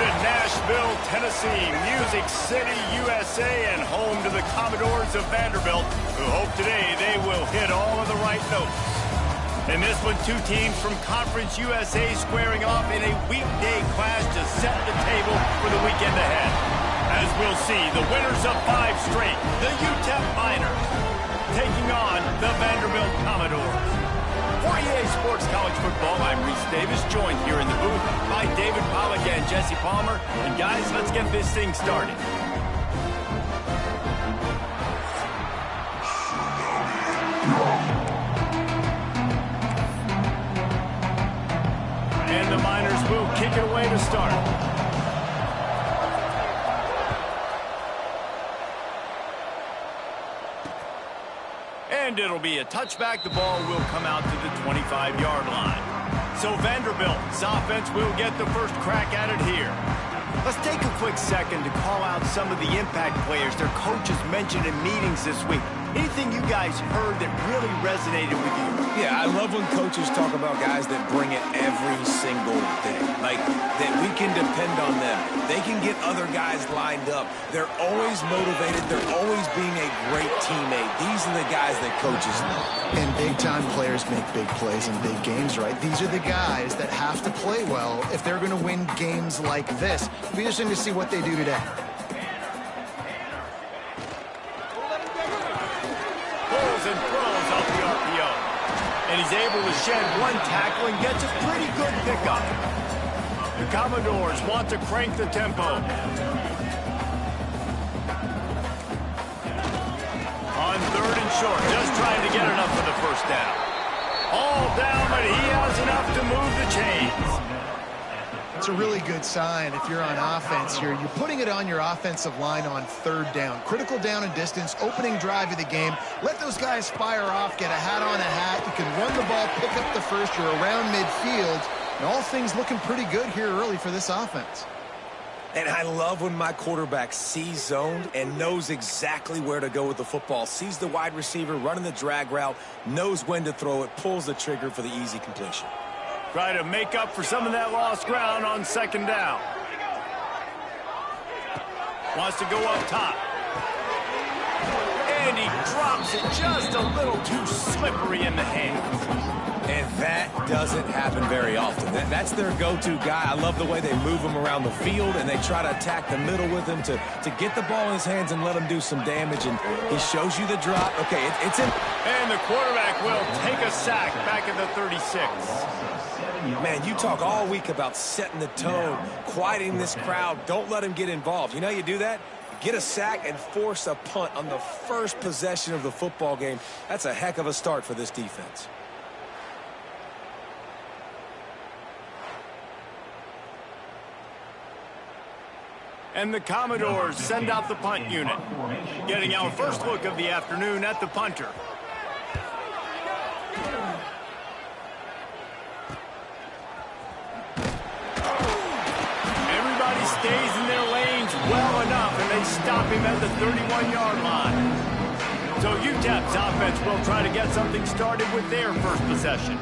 to Nashville, Tennessee, Music City, USA, and home to the Commodores of Vanderbilt, who hope today they will hit all of the right notes. In this one, two teams from Conference USA squaring off in a weekday clash to set the table for the weekend ahead. As we'll see, the winners of 5 straight, the UTEP Miners, taking on the Vanderbilt Commodores. For EA Sports College Football, I'm Reese Davis, joined here in the booth by David Pollack and Jesse Palmer. And guys, let's get this thing started. And the Miners will kick it away to start. And it'll be a touchback. The ball will come out to the 25-yard line. So Vanderbilt's offense will get the first crack at it here. Let's take a quick second to call out some of the impact players their coaches mentioned in meetings this week. Anything you guys heard that really resonated with you? Yeah, I love when coaches talk about guys that bring it every single day. Like, that we can depend on them. They can get other guys lined up. They're always motivated. They're always being a great teammate. These are the guys that coaches love. And big-time players make big plays in big games, right? These are the guys that have to play well if they're going to win games like this. It'll be interesting to see what they do today. Pulls and throws off the RPO. And he's able to shed one tackle and gets a pretty good pickup. The Commodores want to crank the tempo. On 3rd and short, just trying to get enough for the first down. All down, but he has enough to move the chains. It's a really good sign if you're on offense here. You're putting it on your offensive line on 3rd down. Critical down and distance, opening drive of the game. Let those guys fire off, get a hat on a hat. You can run the ball, pick up the first. You're around midfield. And all things looking pretty good here early for this offense. And I love when my quarterback sees zoned and knows exactly where to go with the football. Sees the wide receiver running the drag route, knows when to throw it, pulls the trigger for the easy completion. Try to make up for some of that lost ground on 2nd down. Wants to go up top. And he drops it just a little too slippery in the hands. And that doesn't happen very often. That's their go-to guy. I love the way they move him around the field, and they try to attack the middle with him to get the ball in his hands and let him do some damage. And he shows you the drop. Okay, it's in. And the quarterback will take a sack back at the 36. Man, you talk all week about setting the tone, quieting this crowd. Don't let him get involved. You know how you do that? Get a sack and force a punt on the first possession of the football game. That's a heck of a start for this defense. And the Commodores send out the punt unit. Getting our first look of the afternoon at the punter. Everybody stays in their lanes well enough, and they stop him at the 31-yard line. So UTEP's offense will try to get something started with their first possession.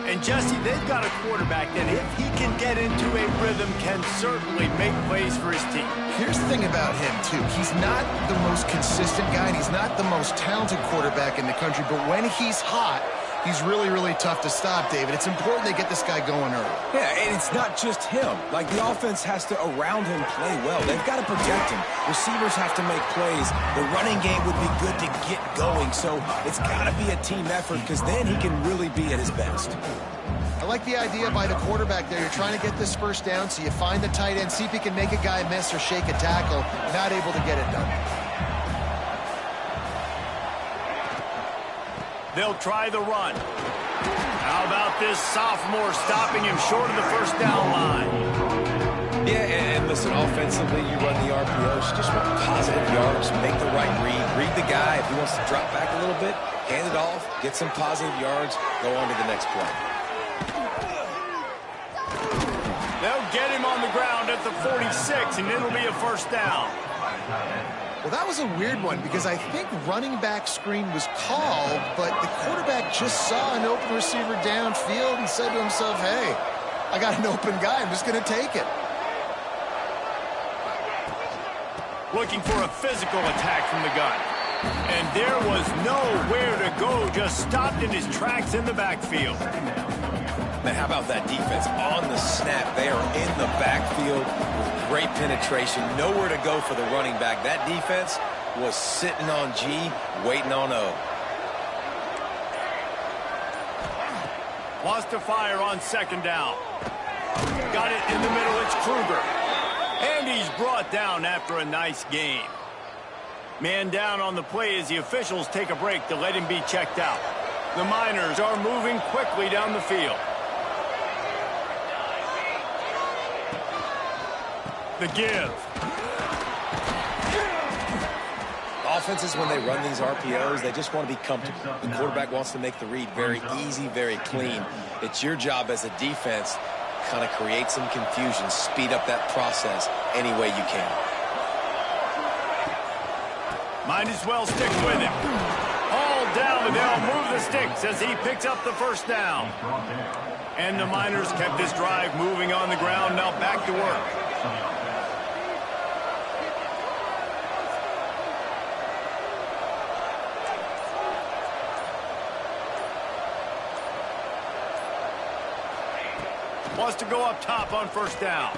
And Jesse, they've got a quarterback that if he can get into a rhythm can certainly make plays for his team. Here's the thing about him, too. He's not the most consistent guy, and he's not the most talented quarterback in the country, but when he's hot, he's really, really tough to stop, David. It's important they get this guy going early. Yeah, and it's not just him. Like, the offense has to, around him, play well. They've got to protect him. Receivers have to make plays. The running game would be good to get going. So it's got to be a team effort because then he can really be at his best. I like the idea by the quarterback there. You're trying to get this first down, so you find the tight end, see if he can make a guy miss or shake a tackle. Not able to get it done. They'll try the run. How about this sophomore stopping him short of the first down line? Yeah, and listen, offensively, you run the RPOs, just want positive yards, make the right read the guy. If he wants to drop back a little bit, hand it off, get some positive yards, go on to the next play. They'll get him on the ground at the 46, and it'll be a first down. Well, that was a weird one because I think running back screen was called, but the quarterback just saw an open receiver downfield and said to himself, hey, I got an open guy. I'm just going to take it. looking for a physical attack from the gun. And there was nowhere to go, just stopped in his tracks in the backfield. Man, how about that defense? On the snap, they are in the backfield with great penetration. Nowhere to go for the running back. That defense was sitting on G, waiting on O. Wants to fire on second down. Got it in the middle, it's Kruger. And he's brought down after a nice gain. Man down on the play as the officials take a break to let him be checked out. The Miners are moving quickly down the field. The give. Offenses, when they run these RPOs, they just want to be comfortable. The quarterback wants to make the read very easy, very clean. It's your job as a defense, kind of create some confusion, speed up that process any way you can. Might as well stick with him. All down, and they'll move the sticks as he picks up the first down. And the Miners kept this drive moving on the ground, now back to work. Wants to go up top on first down.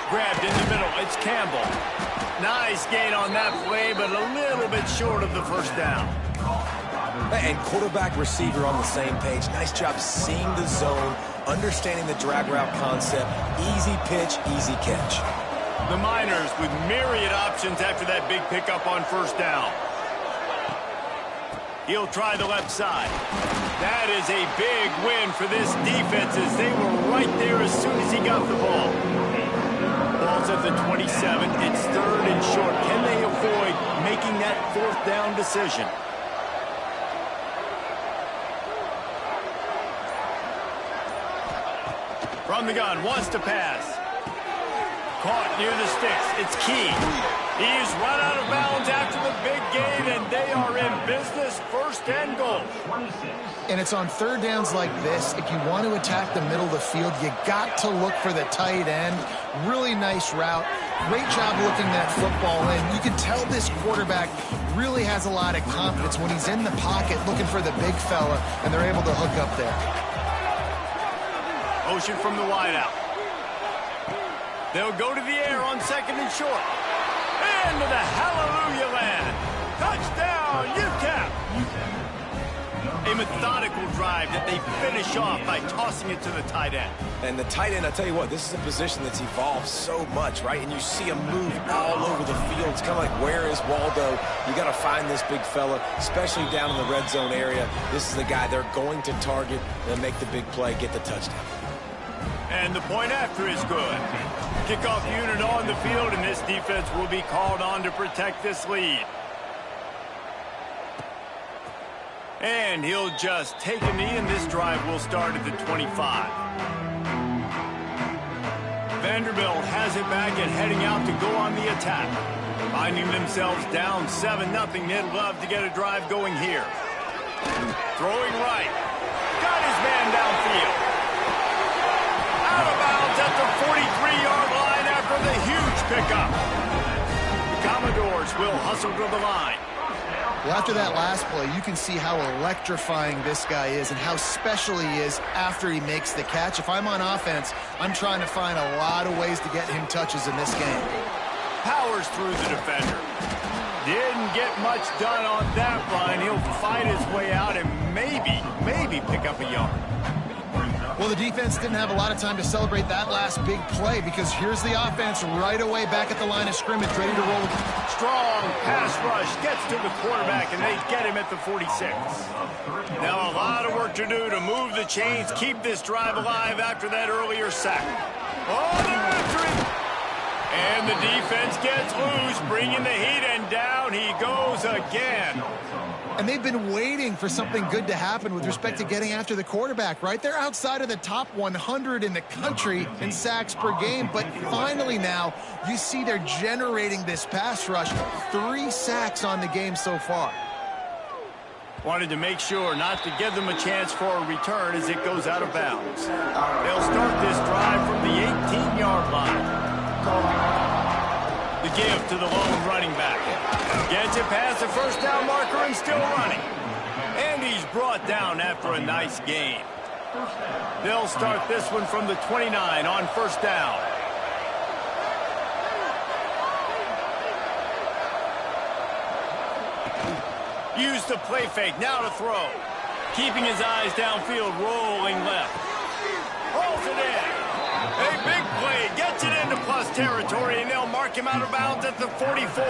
Grabbed in the middle. It's Campbell. Nice gain on that play, but a little bit short of the first down. And quarterback receiver on the same page. Nice job seeing the zone, understanding the drag route concept. Easy pitch, easy catch. The Miners with myriad options after that big pickup on first down. He'll try the left side. That is a big win for this defense as they were right there as soon as he got the ball. Ball's at the 27. It's third and short. Can they avoid making that fourth down decision? From the gun, wants to pass. Caught near the sticks. It's Key. He's run out of bounds after the big gain, and they are in business, first and goal. And it's on third downs like this. If you want to attack the middle of the field, you got to look for the tight end. Really nice route. Great job looking that football in. You can tell this quarterback really has a lot of confidence when he's in the pocket looking for the big fella, and they're able to hook up there. Motion from the wideout. They'll go to the air on second and short. Into the hallelujah land. Touchdown, UTEP. A methodical drive that they finish off by tossing it to the tight end. And the tight end, I tell you what, this is a position that's evolved so much, right? And you see him move all over the field. It's kind of like, where is Waldo? You got to find this big fella, especially down in the red zone area. This is the guy they're going to target and make the big play, get the touchdown. And the point after is good. Kickoff unit on the field, and this defense will be called on to protect this lead. And he'll just take a knee, and this drive will start at the 25. Vanderbilt has it back and heading out to go on the attack. Finding themselves down 7-0, they'd love to get a drive going here. Throwing right. Got his man downfield. Out of bounds at the 43-yard line after the huge pickup. The Commodores will hustle to the line. Well, after that last play, you can see how electrifying this guy is and how special he is after he makes the catch. If I'm on offense, I'm trying to find a lot of ways to get him touches in this game. Powers through the defender. Didn't get much done on that line. He'll fight his way out and maybe pick up a yard. Well, the defense didn't have a lot of time to celebrate that last big play because here's the offense right away back at the line of scrimmage, ready to roll. Strong pass rush gets to the quarterback, and they get him at the 46. Now a lot of work to do to move the chains, keep this drive alive after that earlier sack. Oh, they're after him. And the defense gets loose, bringing the heat, and down he goes again. And they've been waiting for something good to happen with respect to getting after the quarterback, right? They're outside of the top 100 in the country in sacks per game, but finally now you see they're generating this pass rush. 3 sacks on the game so far. Wanted to make sure not to give them a chance for a return as it goes out of bounds. They'll start this drive from the 18-yard line. The give to the lone running back. Gets it past the first down marker and still running. And he's brought down after a nice gain. They'll start this one from the 29 on first down. Use the play fake, now to throw. Keeping his eyes downfield, rolling left. Rolls it in. A big play, gets it into plus territory, and they'll mark him out of bounds at the 44.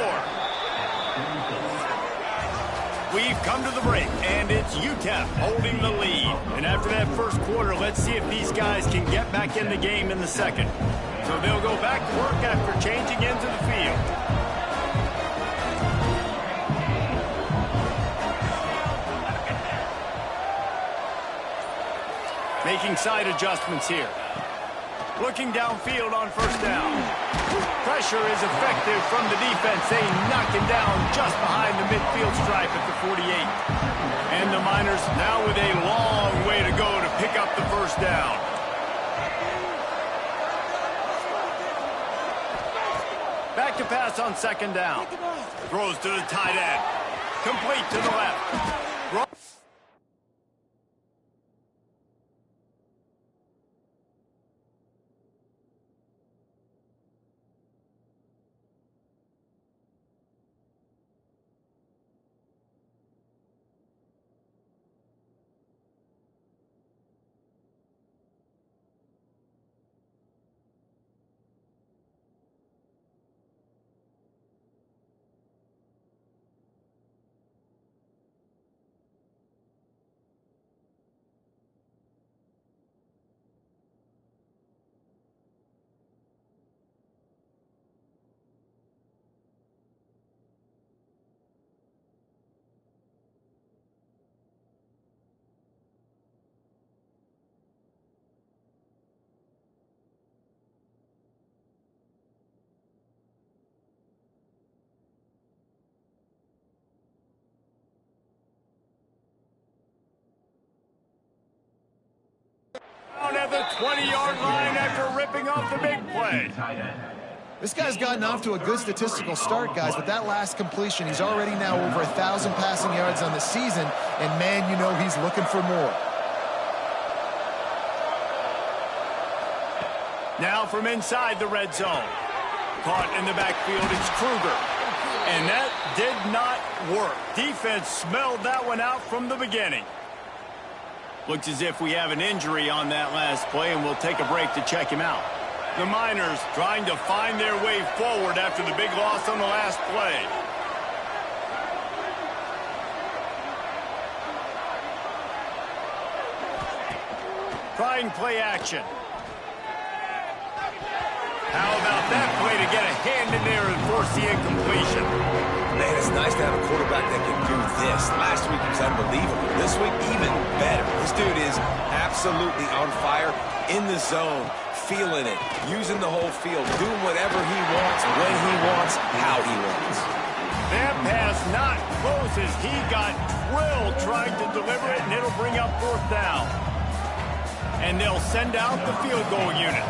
We've come to the break, and it's UTEP holding the lead. And after that first quarter, let's see if these guys can get back in the game in the second. So they'll go back to work after changing into the field. Making side adjustments here. Looking downfield on first down. Pressure is effective from the defense. They knock him down just behind the midfield stripe at the 48. And the Miners now with a long way to go to pick up the first down. Back to pass on second down. Throws to the tight end. Complete to the left. At the 20-yard line after ripping off the big play. This guy's gotten off to a good statistical start, guys. With that last completion, he's already now over 1,000 passing yards on the season, and man, you know he's looking for more. Now from inside the red zone. Caught in the backfield, it's Kruger. And that did not work. Defense smelled that one out from the beginning. Looks as if we have an injury on that last play, and we'll take a break to check him out. The Miners trying to find their way forward after the big loss on the last play. Trying play action. How about that play to get a hand in there and force the incompletion? Man, it's nice to have a quarterback that can do this. Last week he was unbelievable. This week, even better. This dude is absolutely on fire, in the zone, feeling it, using the whole field, doing whatever he wants, when he wants, how he wants. That pass not close as he got drilled trying to deliver it, and it'll bring up fourth down. And they'll send out the field goal unit.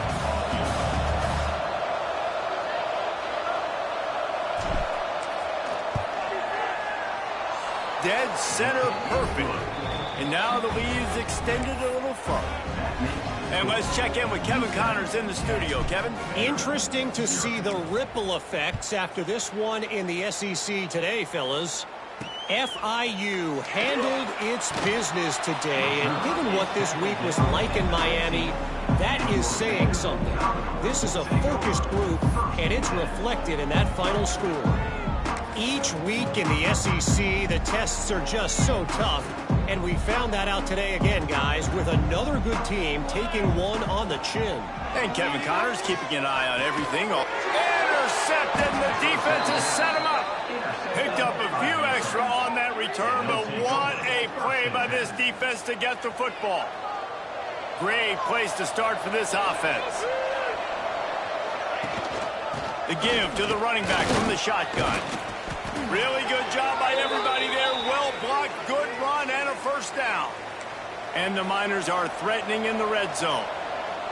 Dead center perfect. And now the lead is extended a little further. And let's check in with Kevin Connors in the studio. Kevin? Interesting to see the ripple effects after this one in the SEC today, fellas. FIU handled its business today, and given what this week was like in Miami, that is saying something. This is a focused group, and it's reflected in that final score. Each week in the SEC, the tests are just so tough, and we found that out today again, guys, with another good team taking one on the chin. And Kevin Connors keeping an eye on everything. Intercepted, and the defense has set him up. Picked up a few extra on that return, but what a play by this defense to get the football. Great place to start for this offense. The give to the running back from the shotgun. Really good job by everybody there. Well blocked, good run, and a first down. And the Miners are threatening in the red zone.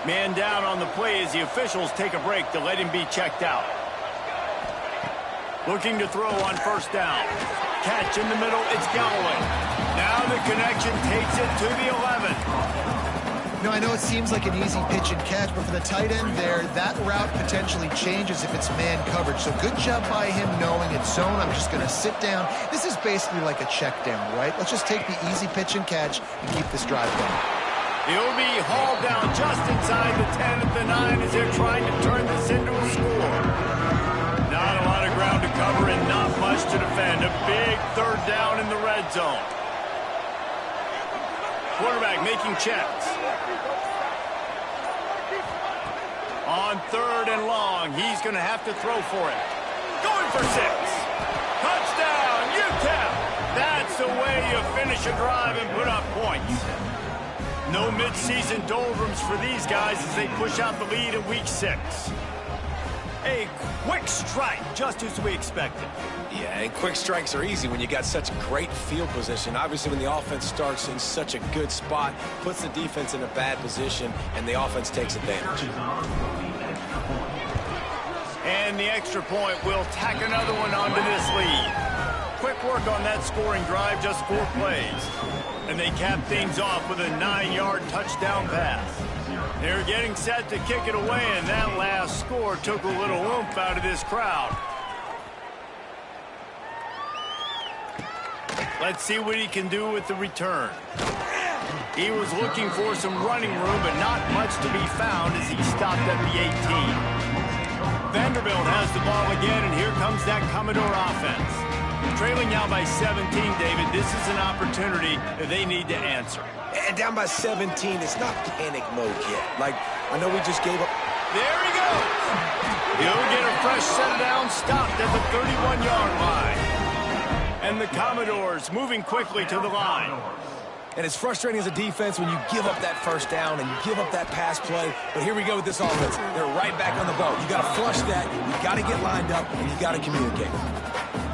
Man down on the play as the officials take a break to let him be checked out. Looking to throw on first down. Catch in the middle, it's Galloway. Now the connection takes it to the 11. You know, I know it seems like an easy pitch and catch, but for the tight end there, that route potentially changes if it's man coverage. So good job by him knowing it's zone. I'm just going to sit down. This is basically like a check down, right? Let's just take the easy pitch and catch and keep this drive going. He'll be hauled down just inside the 10 at the 9 as they're trying to turn this into a score. Not a lot of ground to cover and not much to defend. A big third down in the red zone. Quarterback making checks. On third and long, he's going to have to throw for it. Going for 6. Touchdown, UTEP! That's the way you finish a drive and put up points. No midseason doldrums for these guys as they push out the lead in week 6. A quick strike, just as we expected. Yeah, and quick strikes are easy when you got such great field position. Obviously, when the offense starts in such a good spot, puts the defense in a bad position, and the offense takes advantage. And the extra point will tack another one onto this lead. Quick work on that scoring drive, just 4 plays. And they cap things off with a 9-yard touchdown pass. They're getting set to kick it away, and that last score took a little oomph out of this crowd. Let's see what he can do with the return. He was looking for some running room, but not much to be found as he stopped at the 18. Vanderbilt has the ball again, and here comes that Commodore offense. Trailing now by 17, David, this is an opportunity that they need to answer. And down by 17, it's not panic mode yet. Like, I know we just gave up. There he goes. He'll get a fresh set down, stopped at the 31-yard line. And the Commodores moving quickly to the line. And it's frustrating as a defense when you give up that first down and you give up that pass play. But here we go with this offense. They're right back on the boat. You got to flush that. You got to get lined up, and you got to communicate.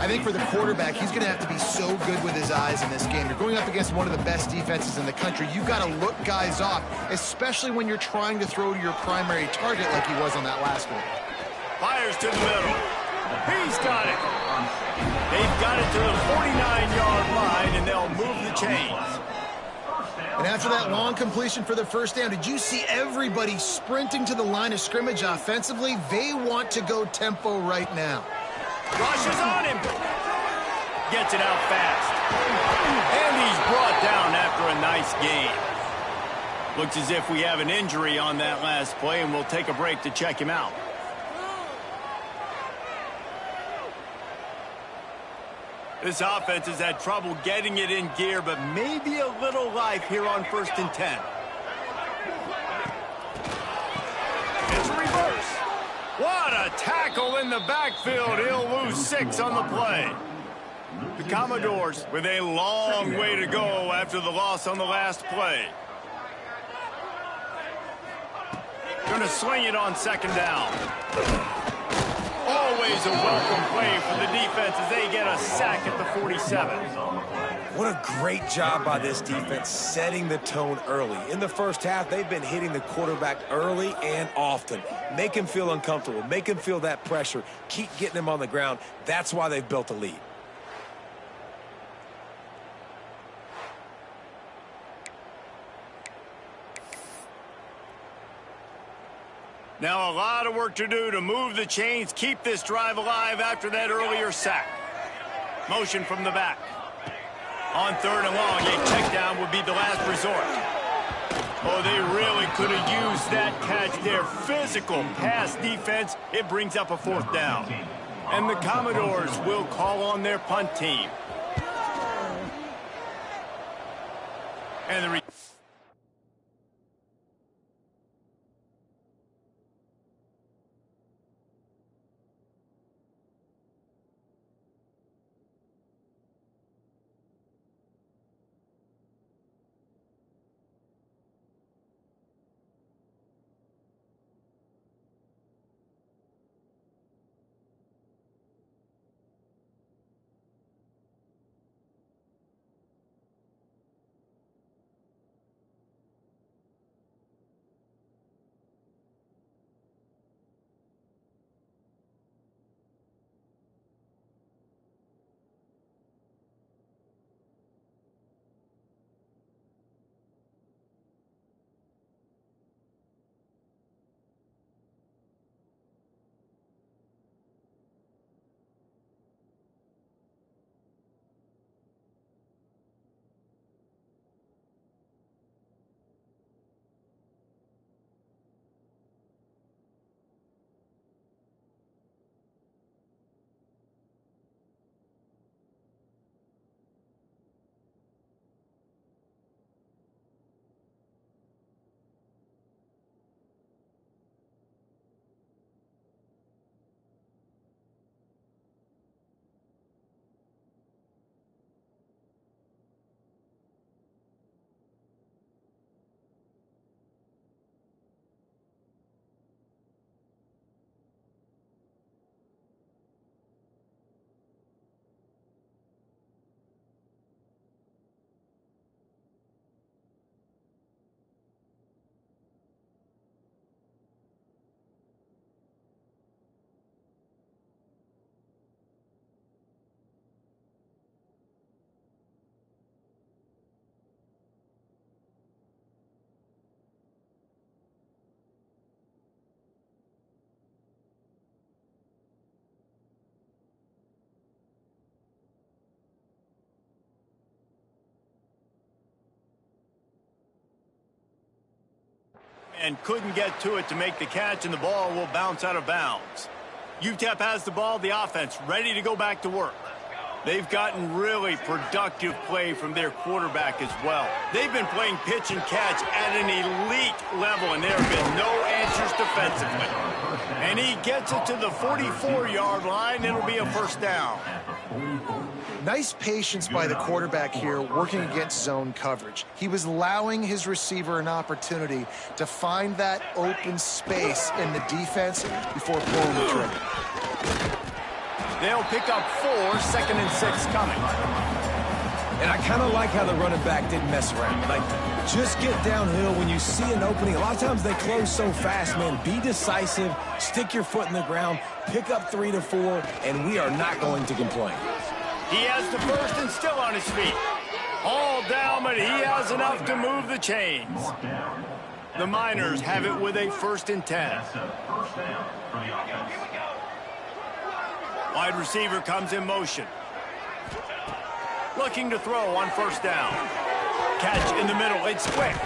I think for the quarterback, he's going to have to be so good with his eyes in this game. You're going up against one of the best defenses in the country. You've got to look guys off, especially when you're trying to throw to your primary target like he was on that last one. Fires to the middle. He's got it. They've got it to the 49-yard line, and they'll move the chains. And after that long completion for the first down, did you see everybody sprinting to the line of scrimmage offensively? They want to go tempo right now. Rushes on him. Gets it out fast. And he's brought down after a nice gain. Looks as if we have an injury on that last play, and we'll take a break to check him out. This offense has had trouble getting it in gear, but maybe a little life here on 1st and 10. It's a reverse. What a tackle in the backfield. He'll lose 6 on the play. The Commodores with a long way to go after the loss on the last play. Going to sling it on 2nd down. Always a welcome play for the defense as they get a sack at the 47. What a great job by this defense setting the tone early. In the first half, they've been hitting the quarterback early and often. Make him feel uncomfortable. Make him feel that pressure. Keep getting him on the ground. That's why they've built a lead. Now a lot of work to do to move the chains, keep this drive alive after that earlier sack. Motion from the back. On 3rd and long, a check down would be the last resort. Oh, they really could have used that catch there. Physical pass defense. It brings up a 4th down. And the Commodores will call on their punt team. And the man couldn't get to it to make the catch, and the ball will bounce out of bounds. UTEP has the ball, the offense ready to go back to work. They've gotten really productive play from their quarterback as well. They've been playing pitch and catch at an elite level, and there have been no answers defensively. And he gets it to the 44-yard line. It'll be a first down. Nice patience by the quarterback here working against zone coverage. He was allowing his receiver an opportunity to find that open space in the defense before pulling the trigger. They'll pick up 4, 2nd and 6 coming. And I kind of like how the running back didn't mess around. Like, just get downhill when you see an opening. A lot of times they close so fast, man. Be decisive, stick your foot in the ground, pick up 3 to 4, and we are not going to complain. He has the first and still on his feet. All down, but he has enough to move the chains. The Miners have it with a 1st and 10. Wide receiver comes in motion. Looking to throw on 1st down. Catch in the middle. It's quick.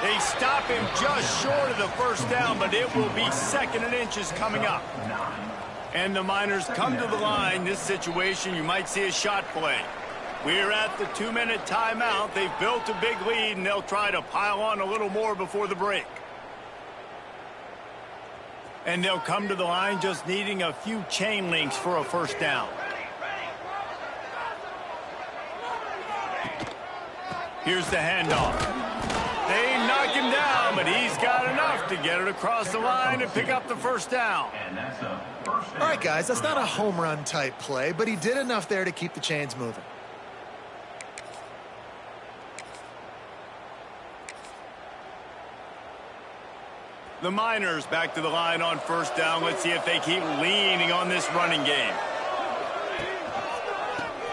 They stop him just short of the 1st down, but it will be 2nd and inches coming up. And the Miners come to the line. This situation, you might see a shot play. We're at the 2-minute timeout. They've built a big lead, and they'll try to pile on a little more before the break. And they'll come to the line just needing a few chain links for a 1st down. Here's the handoff. They knock him down, but he's got enough to get it across the line and pick up the 1st down. All right, guys, that's not a home run type play, but he did enough there to keep the chains moving. The Miners back to the line on 1st down. Let's see if they keep leaning on this running game.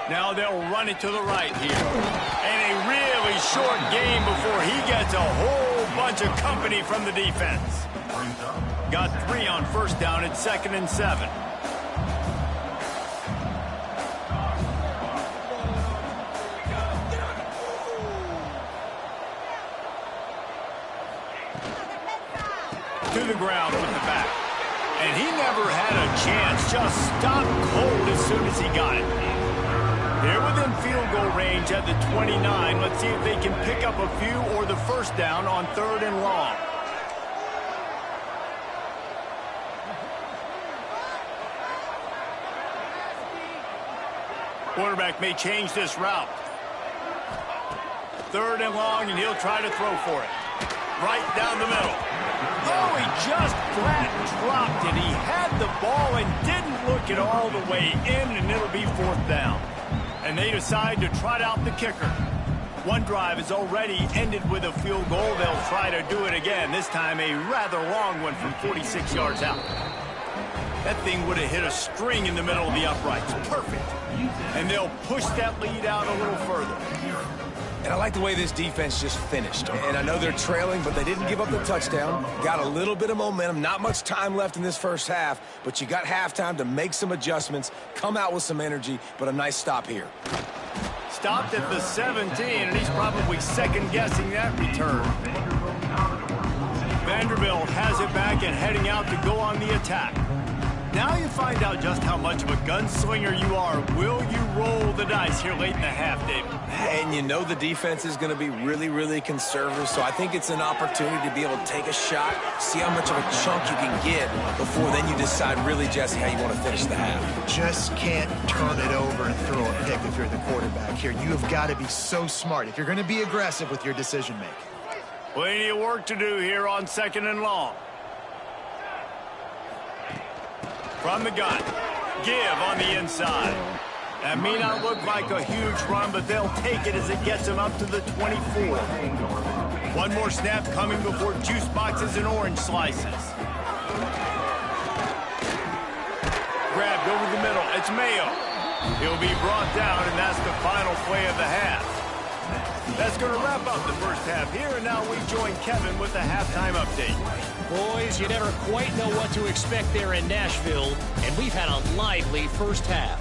Now they'll run it to the right here. And a really short game before he gets a whole bunch of company from the defense. Got 3 on 1st down at 2nd and 7. To the ground with the back. And he never had a chance. Just stopped cold as soon as he got it. They're within field goal range at the 29. Let's see if they can pick up a few or the 1st down on 3rd and long. Quarterback may change this route. 3rd and long, and he'll try to throw for it. Right down the middle. Oh, he just flat dropped it. He had the ball and didn't look it all the way in, and it'll be 4th down. And they decide to trot out the kicker. One drive is already ended with a field goal. They'll try to do it again, this time a rather long one from 46 yards out. That thing would have hit a string in the middle of the uprights. Perfect. And they'll push that lead out a little further. And I like the way this defense just finished. And I know they're trailing, but they didn't give up the touchdown. Got a little bit of momentum. Not much time left in this 1st half, but you got halftime to make some adjustments, come out with some energy, but a nice stop here. Stopped at the 17, and he's probably second-guessing that return. Vanderbilt has it back and heading out to go on the attack. Now you find out just how much of a gunslinger you are. Will you roll the dice here late in the half, David? And you know the defense is going to be really, really conservative, so I think it's an opportunity to be able to take a shot, see how much of a chunk you can get before then you decide really, Jesse, how you want to finish the half. Just can't turn it over and throw a pick if you're the quarterback here. You have got to be so smart if you're going to be aggressive with your decision-making. Plenty of work to do here on 2nd and long. From the gun, give on the inside. That may not look like a huge run, but they'll take it as it gets them up to the 24. One more snap coming before juice boxes and orange slices. Grabbed over the middle. It's Mayo. He'll be brought down, and that's the final play of the half. That's going to wrap up the 1st half here, and now we join Kevin with the halftime update. Boys, you never quite know what to expect there in Nashville, and we've had a lively 1st half.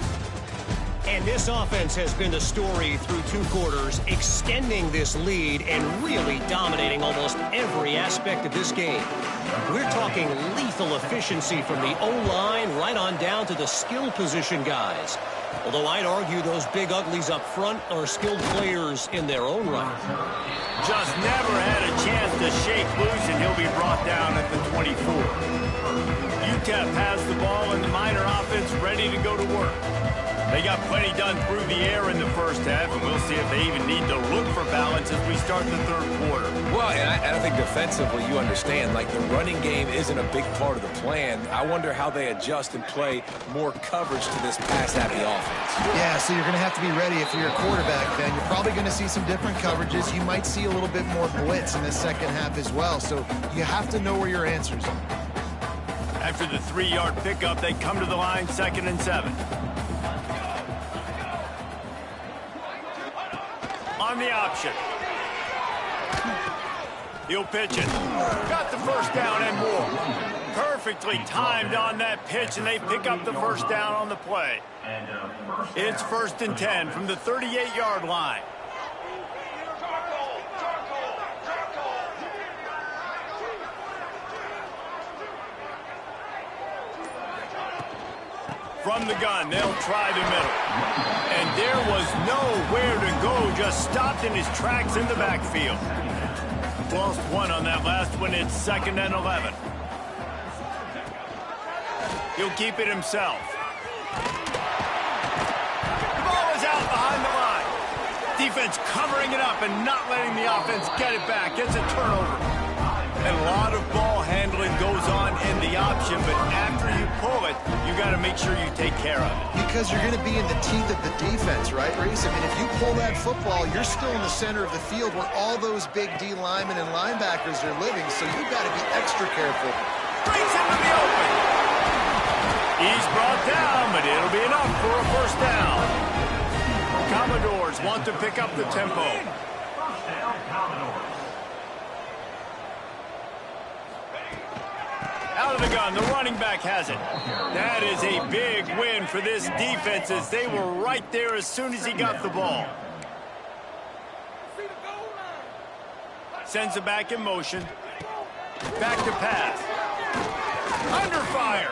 And this offense has been the story through 2 quarters, extending this lead and really dominating almost every aspect of this game. We're talking lethal efficiency from the O-line right on down to the skill position guys. Although I'd argue those big uglies up front are skilled players in their own right. Just never had a chance to shake loose, and he'll be brought down at the 24. UTEP has the ball, and the Miner offense ready to go to work. They got plenty done through the air in the first half, and we'll see if they even need to look for balance as we start the third quarter. Well, and I think defensively, you understand, like the running game isn't a big part of the plan. I wonder how they adjust and play more coverage to this pass-happy offense. Yeah, so you're going to have to be ready if you're a quarterback, then. You're probably going to see some different coverages. You might see a little bit more blitz in the second half as well, so you have to know where your answers are. After the 3-yard pickup, they come to the line, 2nd and 7. On the option. He'll pitch it. Got the first down and more. Perfectly timed on that pitch, and they pick up the first down on the play. It's 1st and 10 from the 38-yard line. From the gun, they'll try the middle. And there was nowhere to go, just stopped in his tracks in the backfield. Lost 1 on that last one. It's 2nd and 11. He'll keep it himself. The ball is out behind the line. Defense covering it up and not letting the offense get it back. It's a turnover. And a lot of ball handling goes on in the option, but after you pull it, you got to make sure you take care of it. Because you're going to be in the teeth of the defense, right, Reese? I mean, if you pull that football, you're still in the center of the field where all those big D linemen and linebackers are living, so you've got to be extra careful. Brings him to the open. He's brought down, but it'll be enough for a first down. Commodores want to pick up the tempo. Out of the gun, the running back has it. That is a big win for this defense as they were right there as soon as he got the ball. Sends it back in motion. Back to pass. Under fire.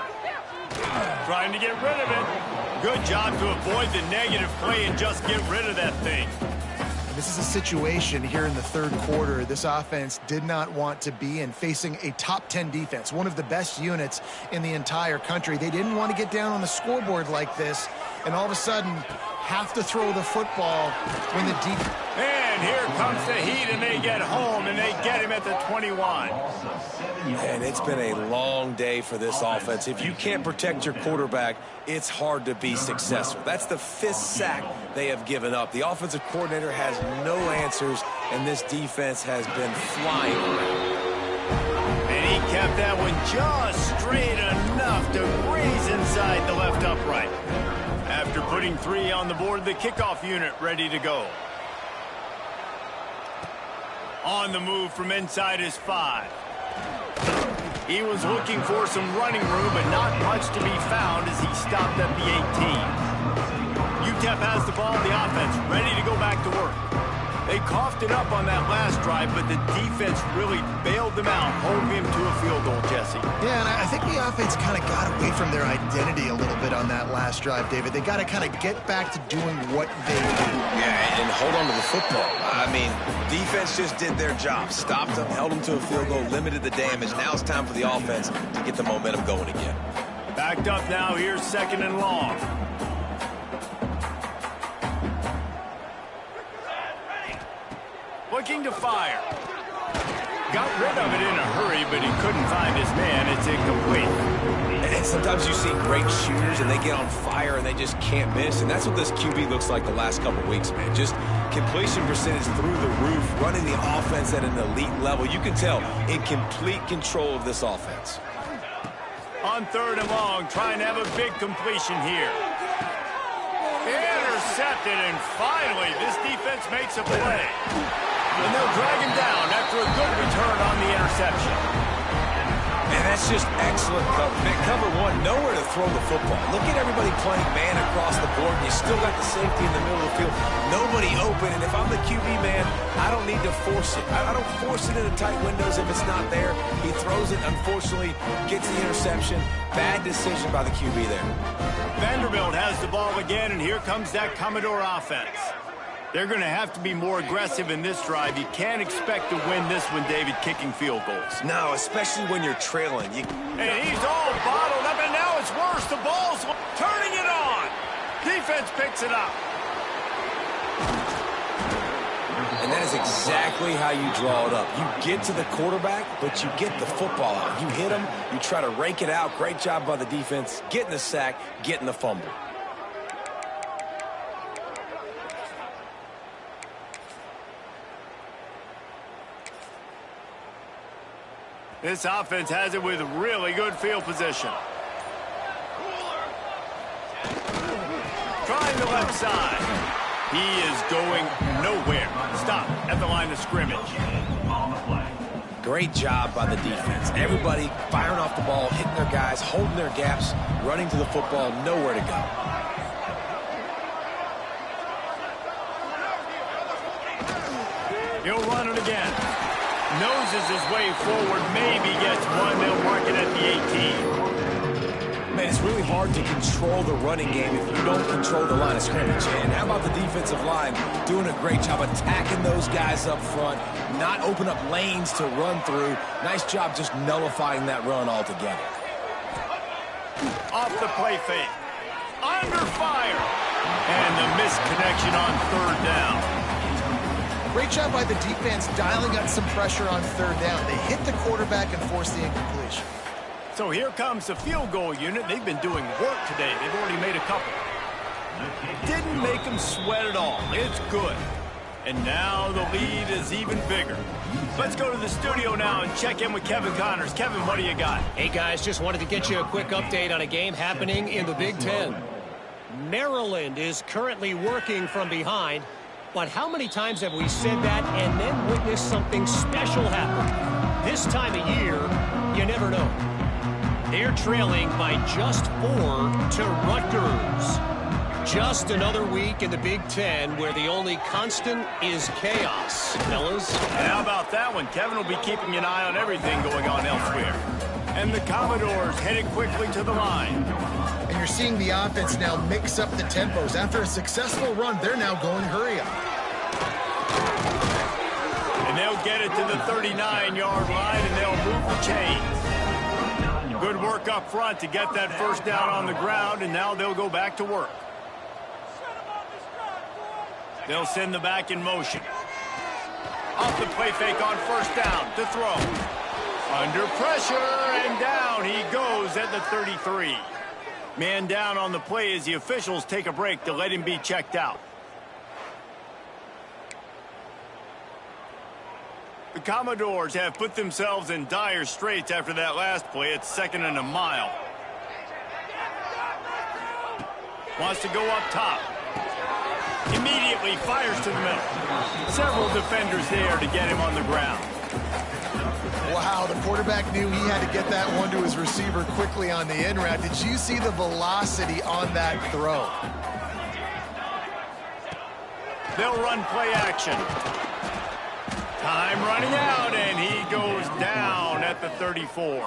Trying to get rid of it. Good job to avoid the negative play and just get rid of that thing. This is a situation here in the third quarter this offense did not want to be in, facing a top 10 defense, one of the best units in the entire country. They didn't want to get down on the scoreboard like this, and all of a sudden have to throw the football when the deep. And here comes the heat, and they get home, and they get him at the 21. And it's been a long day for this offense. If you can't protect your quarterback, it's hard to be successful. That's the 5th sack they have given up. The offensive coordinator has no answers, and this defense has been flying around. And he kept that one just straight enough to graze inside the left upright. After putting 3 on the board, the kickoff unit ready to go. On the move from inside his 5. He was looking for some running room, but not much to be found as he stopped at the 18. UTEP has the ball, the offense ready to go back to work. They coughed it up on that last drive, but the defense really bailed them out, holding him to a field goal, Jesse. Yeah, and I think the offense kind of got away from their identity a little bit on that last drive, David. They got to kind of get back to doing what they do. Yeah, and hold on to the football. I mean, defense just did their job. Stopped them, held them to a field goal, limited the damage. Now it's time for the offense to get the momentum going again. Backed up now, here's 2nd and long. Looking to fire. Got rid of it in a hurry, but he couldn't find his man. It's incomplete. And sometimes you see great shooters, and they get on fire, and they just can't miss. And that's what this QB looks like the last couple weeks, man. Just completion percentage through the roof, running the offense at an elite level. You can tell in complete control of this offense. On 3rd and long, trying to have a big completion here. Intercepted, and finally, this defense makes a play. And they'll drag him down after a good return on the interception. And that's just excellent cover. Man, cover one, nowhere to throw the football. Look at everybody playing man across the board. You still got the safety in the middle of the field. Nobody open. And if I'm the QB, man, I don't need to force it. I don't force it into tight windows if it's not there. He throws it, unfortunately, gets the interception. Bad decision by the QB there. Vanderbilt has the ball again, and here comes that Commodore offense. They're going to have to be more aggressive in this drive. You can't expect to win this one, David, kicking field goals. No, especially when you're trailing. And he's all bottled up, and now it's worse. The ball's turning it on. Defense picks it up. And that is exactly how you draw it up. You get to the quarterback, but you get the football out. You hit him, you try to rake it out. Great job by the defense. Getting the sack, getting the fumble. This offense has it with really good field position. Trying the left side. He is going nowhere. Stop at the line of scrimmage. Great job by the defense. Everybody firing off the ball, hitting their guys, holding their gaps, running to the football, nowhere to go. He'll run it again. Noses his way forward, maybe gets one. They'll mark it at the 18. Man, it's really hard to control the running game if you don't control the line of scrimmage. And how about the defensive line doing a great job attacking those guys up front, not open up lanes to run through. Nice job just nullifying that run altogether. Off the play fake. Under fire. And the misconnection on third down. Great job by the defense dialing up some pressure on third down. They hit the quarterback and forced the incompletion. So here comes the field goal unit. They've been doing work today. They've already made a couple. Didn't make them sweat at all. It's good. And now the lead is even bigger. Let's go to the studio now and check in with Kevin Connors. Kevin, what do you got? Hey, guys, just wanted to get you a quick update on a game happening in the Big Ten. Maryland is currently working from behind. But how many times have we said that and then witnessed something special happen? This time of year, you never know. They're trailing by just 4 to Rutgers. Just another week in the Big Ten where the only constant is chaos, fellas. And how about that one? Kevin will be keeping an eye on everything going on elsewhere. And the Commodores headed quickly to the line. And you're seeing the offense now mix up the tempos. After a successful run, they're now going hurry up. And they'll get it to the 39-yard line, and they'll move the chains. Good work up front to get that first down on the ground, and now they'll go back to work. They'll send the back in motion. Off the play fake on first down to throw. Under pressure, and down he goes at the 33. Man down on the play as the officials take a break to let him be checked out. The Commodores have put themselves in dire straits after that last play. It's 2nd and a mile. Wants to go up top. Immediately fires to the middle. Several defenders there to get him on the ground. Wow, the quarterback knew he had to get that one to his receiver quickly on the in route. Did you see the velocity on that throw? They'll run play action. Time running out, and he goes down at the 34.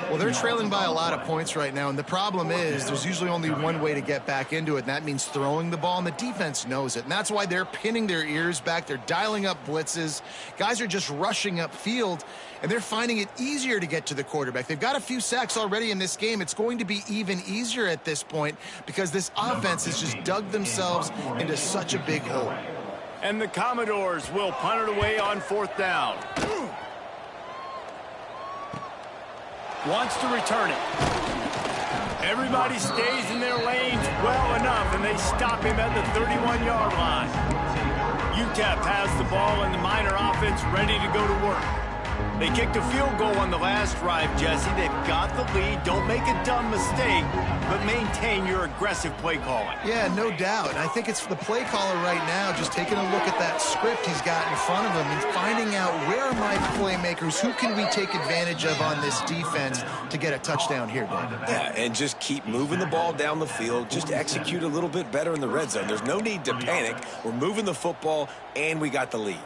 Well, they're trailing by a lot of points right now, and the problem is there's usually only one way to get back into it, and that means throwing the ball, and the defense knows it. And that's why they're pinning their ears back. They're dialing up blitzes. Guys are just rushing upfield, and they're finding it easier to get to the quarterback. They've got a few sacks already in this game. It's going to be even easier at this point because this offense has just dug themselves into such a big hole. And the Commodores will punt it away on 4th down. Wants to return it. Everybody stays in their lanes well enough, and they stop him at the 31-yard line. UTEP has the ball, and the Miner offense ready to go to work. They kicked a field goal on the last drive, Jesse. They've got the lead. Don't make a dumb mistake, but maintain your aggressive play calling. Yeah, no doubt. And I think it's the play caller right now just taking a look at that script he's got in front of him and finding out where are my playmakers, who can we take advantage of on this defense to get a touchdown here, David. Yeah, and just keep moving the ball down the field. Just execute a little bit better in the red zone. There's no need to panic. We're moving the football, and we got the lead.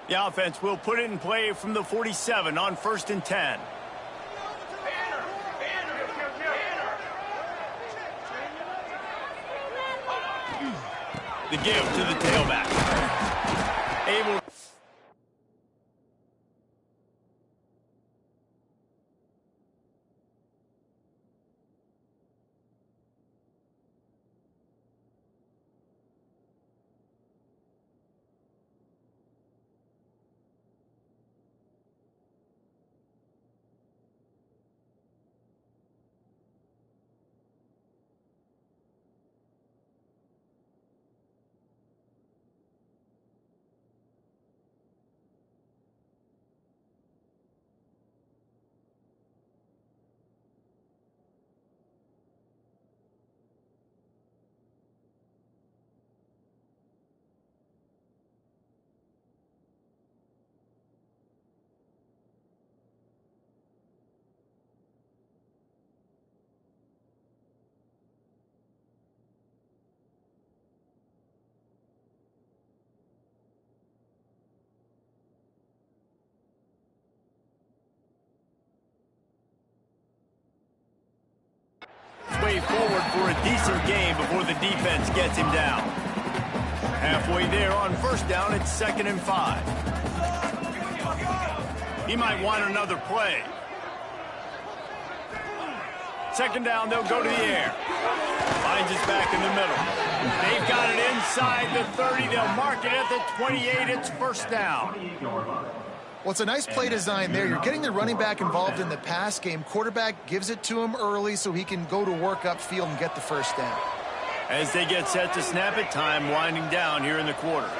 The offense will put it in play from the 47 on 1st and 10. The give to the tailback. Able. Way forward for a decent game before the defense gets him down. Halfway there on 1st down, it's 2nd and 5. He might want another play. 2nd down, they'll go to the air. Finds his back in the middle. They've got it inside the 30. They'll mark it at the 28. It's 1st down. Well, it's a nice play design there. You're getting the running back involved in the pass game. Quarterback gives it to him early so he can go to work upfield and get the 1st down. As they get set to snap it, time winding down here in the quarter.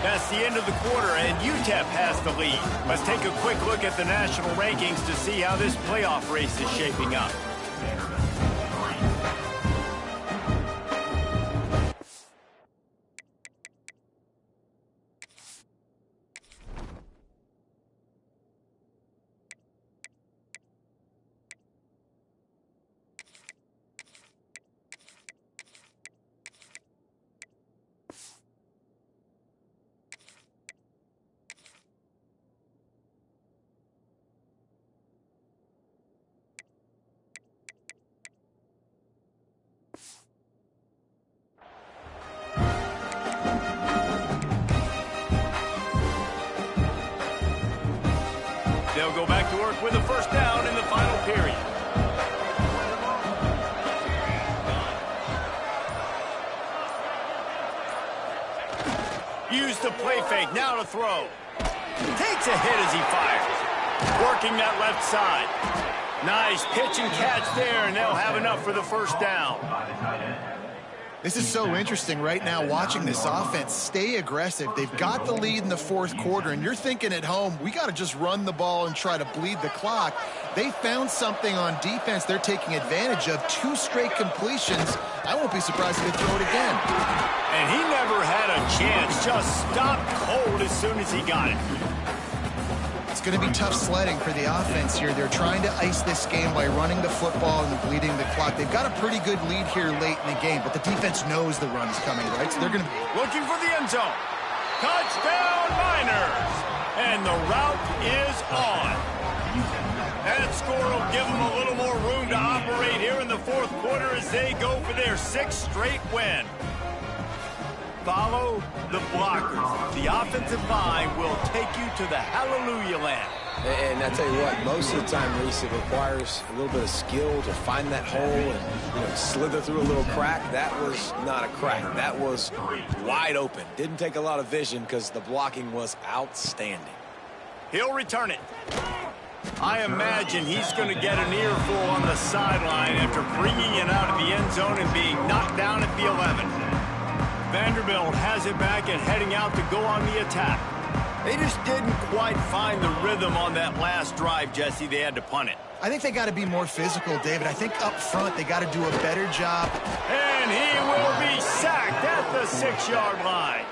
That's the end of the quarter, and UTEP has the lead. Let's take a quick look at the national rankings to see how this playoff race is shaping up. They'll go back to work with a 1st down in the final period. Use the play fake, now to throw. Takes a hit as he fires. Working that left side. Nice pitch and catch there, and they'll have enough for the 1st down. This is so interesting right now watching this offense stay aggressive. They've got the lead in the 4th quarter, and you're thinking at home, we got to just run the ball and try to bleed the clock. They found something on defense they're taking advantage of. 2 straight completions. I won't be surprised if they throw it again. And he never had a chance. Just stopped cold as soon as he got it. It's going to be tough sledding for the offense here. They're trying to ice this game by running the football and bleeding the clock. They've got a pretty good lead here late in the game, but the defense knows the run's coming, right? So they're going to be looking for the end zone. Touchdown, Miners! And the route is on. That score will give them a little more room to operate here in the 4th quarter as they go for their 6th straight win. Follow the blockers. The offensive line will take you to the hallelujah land. And I tell you what, most of the time, Reese, it requires a little bit of skill to find that hole and slither through a little crack. That was not a crack. That was wide open. Didn't take a lot of vision because the blocking was outstanding. He'll return it. I imagine he's going to get an earful on the sideline after bringing it out of the end zone and being knocked down at the 11. Vanderbilt has it back and heading out to go on the attack. They just didn't quite find the rhythm on that last drive, Jesse. They had to punt it. I think they got to be more physical, David. I think up front they got to do a better job. And he will be sacked at the 6-yard line.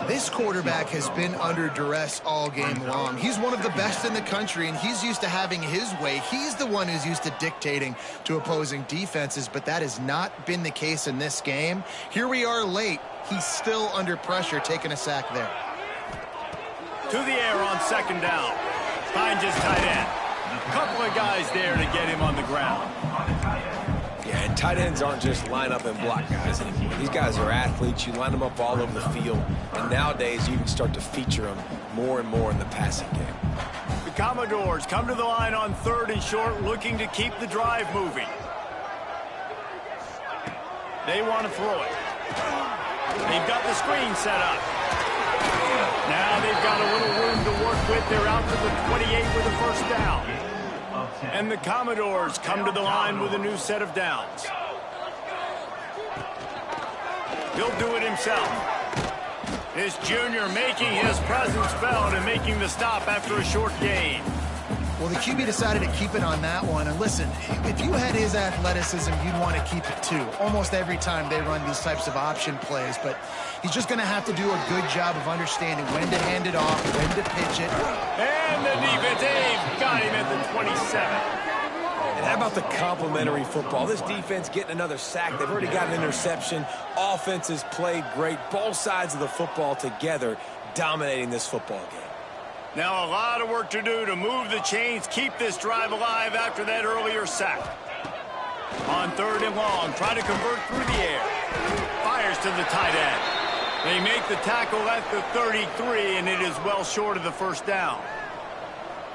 This quarterback has been under duress all game long. He's one of the best in the country, and he's used to having his way. He's the one who's used to dictating to opposing defenses, but that has not been the case in this game. Here we are late. He's still under pressure, taking a sack there. To the air on 2nd down. Finds his tight end. A couple of guys there to get him on the ground. Yeah, and tight ends aren't just line up and block guys anymore. These guys are athletes. You line them up all over the field. And nowadays, you can start to feature them more and more in the passing game. The Commodores come to the line on 3rd and short, looking to keep the drive moving. They want to throw it. They've got the screen set up. Now they've got a little room to work with. They're out to the 28 with a 1st down. And the Commodores come to the line with a new set of downs. He'll do it himself. This junior making his presence felt and making the stop after a short gain. Well, the QB decided to keep it on that one. And listen, if you had his athleticism, you'd want to keep it too. Almost every time they run these types of option plays. But he's just going to have to do a good job of understanding when to hand it off, when to pitch it. And the defense, they've got him at the 27. And how about the complimentary football? This defense getting another sack. They've already got an interception. Offense has played great. Both sides of the football together dominating this football game. Now a lot of work to do to move the chains, keep this drive alive after that earlier sack. On 3rd and long, try to convert through the air. Fires to the tight end. They make the tackle at the 33, and it is well short of the 1st down.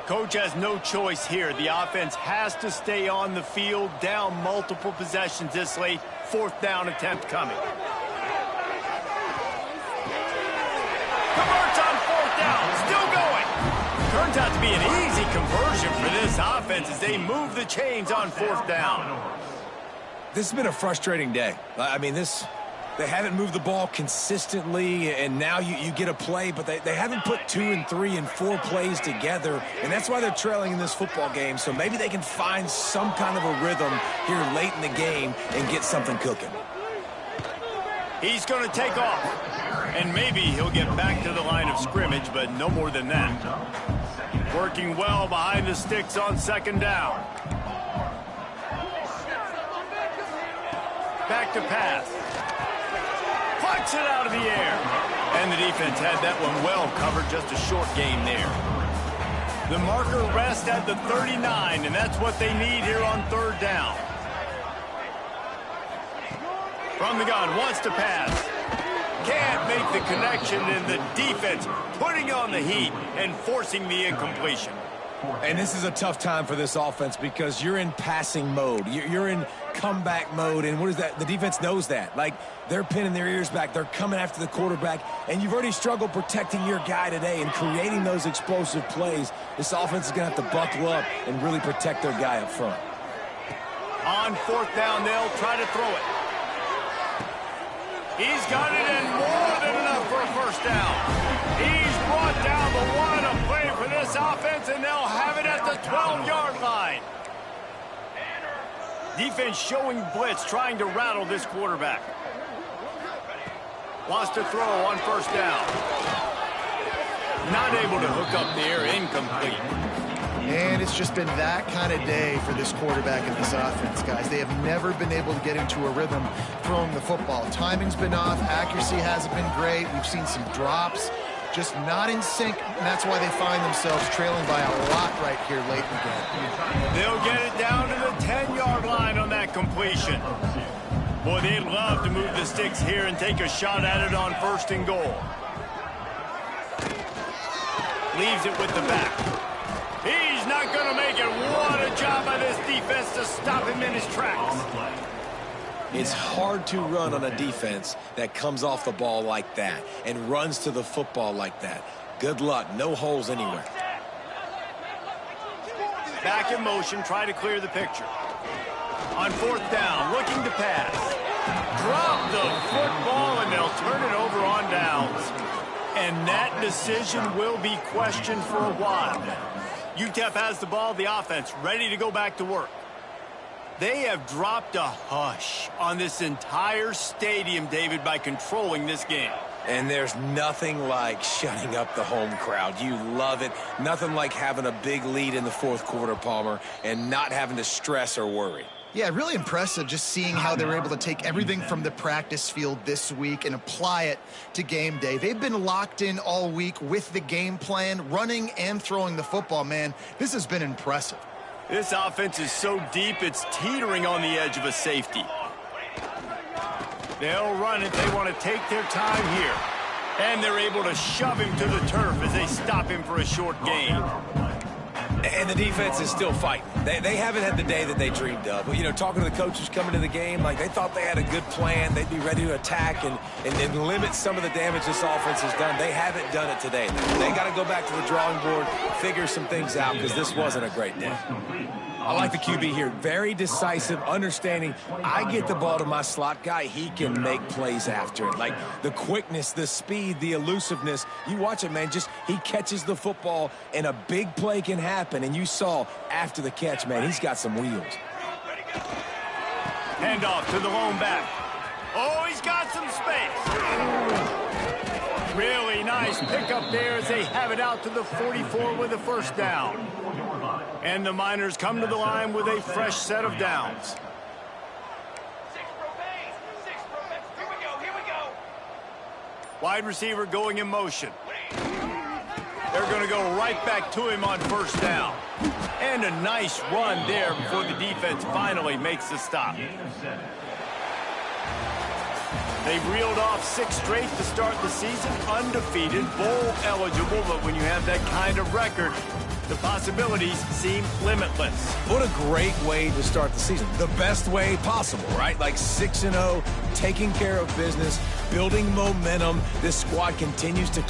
Coach has no choice here. The offense has to stay on the field, down multiple possessions this late. 4th down attempt coming. Converts on 4th down, still going. Turns out to be an easy conversion for this offense as they move the chains on 4th down. This has been a frustrating day. I mean, they haven't moved the ball consistently, and now you get a play, but they haven't put 2 and 3 and 4 plays together, and that's why they're trailing in this football game. So maybe they can find some kind of a rhythm here late in the game and get something cooking. He's going to take off, and maybe he'll get back to the line of scrimmage, but no more than that. Working well behind the sticks on 2nd down. Back to pass. Puts it out of the air. And the defense had that one well covered, just a short gain there. The marker rests at the 39, and that's what they need here on 3rd down. From the gun, wants to pass. Can't make the connection, and the defense putting on the heat and forcing the incompletion. And this is a tough time for this offense because you're in passing mode. You're in comeback mode, and what is that? The defense knows that. Like, they're pinning their ears back. They're coming after the quarterback, and you've already struggled protecting your guy today and creating those explosive plays. This offense is going to have to buckle up and really protect their guy up front. On 4th down, they'll try to throw it. He's got it in more than enough for a 1st down. He's brought down the one a play for this offense, and they'll have it at the 12-yard line. Defense showing blitz, trying to rattle this quarterback. Wants to throw on 1st down. Not able to hook up there, incomplete. And it's just been that kind of day for this quarterback and this offense, guys. They have never been able to get into a rhythm throwing the football. Timing's been off. Accuracy hasn't been great. We've seen some drops. Just not in sync, and that's why they find themselves trailing by a lot right here late in the game. They'll get it down to the 10-yard line on that completion. Boy, they'd love to move the sticks here and take a shot at it on 1st and goal. Leaves it with the back. He's not going to make it. What a job by this defense to stop him in his tracks. It's hard to run on a defense that comes off the ball like that and runs to the football like that. Good luck. No holes anywhere. Back in motion, try to clear the picture. On fourth down, looking to pass. Drop the football, and they'll turn it over on downs. And that decision will be questioned for a while. UTEP has the ball, the offense, ready to go back to work. They have dropped a hush on this entire stadium, David, by controlling this game. And there's nothing like shutting up the home crowd. You love it. Nothing like having a big lead in the fourth quarter, Palmer, and not having to stress or worry. Yeah, really impressive just seeing how they were able to take everything from the practice field this week and apply it to game day. They've been locked in all week with the game plan, running and throwing the football, man. This has been impressive. This offense is so deep, it's teetering on the edge of a safety. They'll run it. They want to take their time here. And they're able to shove him to the turf as they stop him for a short gain. And the defense is still fighting. They haven't had the day that they dreamed of. But, you know, talking to the coaches coming to the game, like they thought they had a good plan. They'd be ready to attack and limit some of the damage this offense has done. They haven't done it today. They got to go back to the drawing board, figure some things out because this wasn't a great day. I like the QB here. Very decisive, understanding. I get the ball to my slot guy. He can make plays after it. Like the quickness, the speed, the elusiveness. You watch it, man. Just he catches the football and a big play can happen. And you saw after the catch, man, he's got some wheels. Hand off to the lone back. Oh, he's got some space. Really nice pickup there as they have it out to the 44 with a first down. And the Miners come to the line with a fresh set of downs. Wide receiver going in motion. They're going to go right back to him on first down. And a nice run there before the defense finally makes the stop. They've reeled off 6 straight to start the season, undefeated, bowl eligible, but when you have that kind of record, the possibilities seem limitless. What a great way to start the season. The best way possible, right? Like 6-0, taking care of business, building momentum. This squad continues to